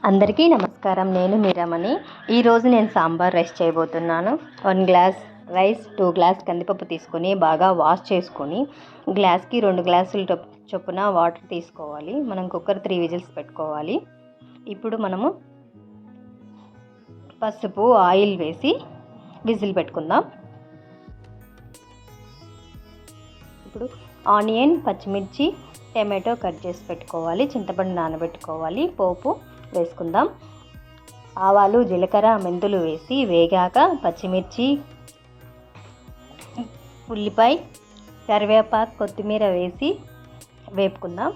అందరికీ నమస్కారం. నేను మీ రమణి. ఈరోజు నేను సాంబార్ రైస్ చేయబోతున్నాను. 1 గ్లాస్ రైస్, 2 గ్లాస్ కందిపప్పు తీసుకొని బాగా వాష్ చేసుకొని గ్లాస్కి 2 గ్లాసులు చొప్పున వాటర్ తీసుకోవాలి. మనం కుక్కర్ 3 విజిల్స్ పెట్టుకోవాలి. ఇప్పుడు మనము పసుపు, ఆయిల్ వేసి విజిల్ పెట్టుకుందాం. ఇప్పుడు ఆనియన్, పచ్చిమిర్చి, టమాటో కట్ చేసి పెట్టుకోవాలి. చింతపండు నానబెట్టుకోవాలి. పోపు వేసుకుందాం. ఆవాలు, జీలకర్ర, మెంతులు వేసి వేగాక పచ్చిమిర్చి, ఉల్లిపాయ, కరివేపాకు, కొత్తిమీర వేసి వేపుకుందాం.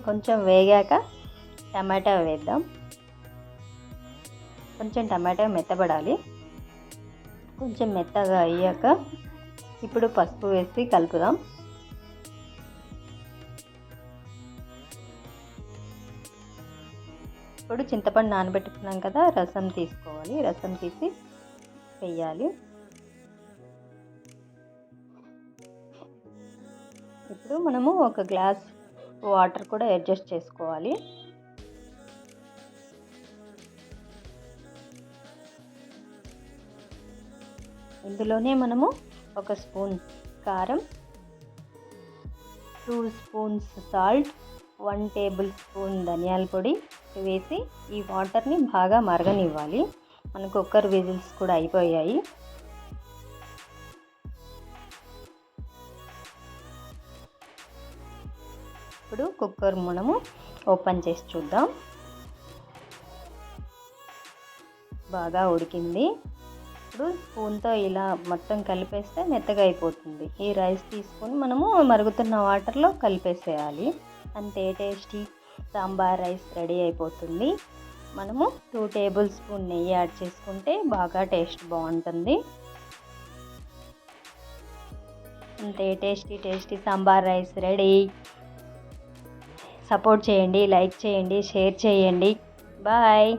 కొంచెం వేగాక టమాటా వేద్దాం. కొంచెం టమాటా మెత్తబడాలి. కొంచెం మెత్తగా అయ్యాక ఇప్పుడు పసుపు వేసి కలుపుదాం. ఇప్పుడు చింతపండు నానబెట్టుకున్నాం కదా, రసం తీసుకోవాలి. రసం తీసి వేయాలి. ఇప్పుడు మనము 1 గ్లాస్ వాటర్ కూడా అడ్జస్ట్ చేసుకోవాలి. ఇందులోనే మనము 1 స్పూన్ కారం, 2 స్పూన్స్ సాల్ట్, 1 టేబుల్ స్పూన్ ధనియాల పొడి వేసి ఈ వాటర్ని బాగా మరగనివ్వాలి. మన కుక్కర్ విజిల్స్ కూడా అయిపోయాయి. ఇప్పుడు కుక్కర్ మనము ఓపెన్ చేసి చూద్దాం. బాగా ఉడికింది. ఇప్పుడు స్పూన్తో ఇలా మొత్తం కలిపేస్తే మెత్తగా అయిపోతుంది. ఈ రైస్ తీసుకొని మనము మరుగుతున్న వాటర్లో కలిపేసేయాలి. అంతే, టేస్టీ సాంబార్ రైస్ రెడీ అయిపోతుంది. మనము 2 టేబుల్ స్పూన్ నెయ్యి యాడ్ చేసుకుంటే బాగా టేస్ట్ బాగుంటుంది. అంతే, tasty sambar rice ready. Support చేయండి, లైక్ చేయండి, షేర్ చేయండి. బాయ్.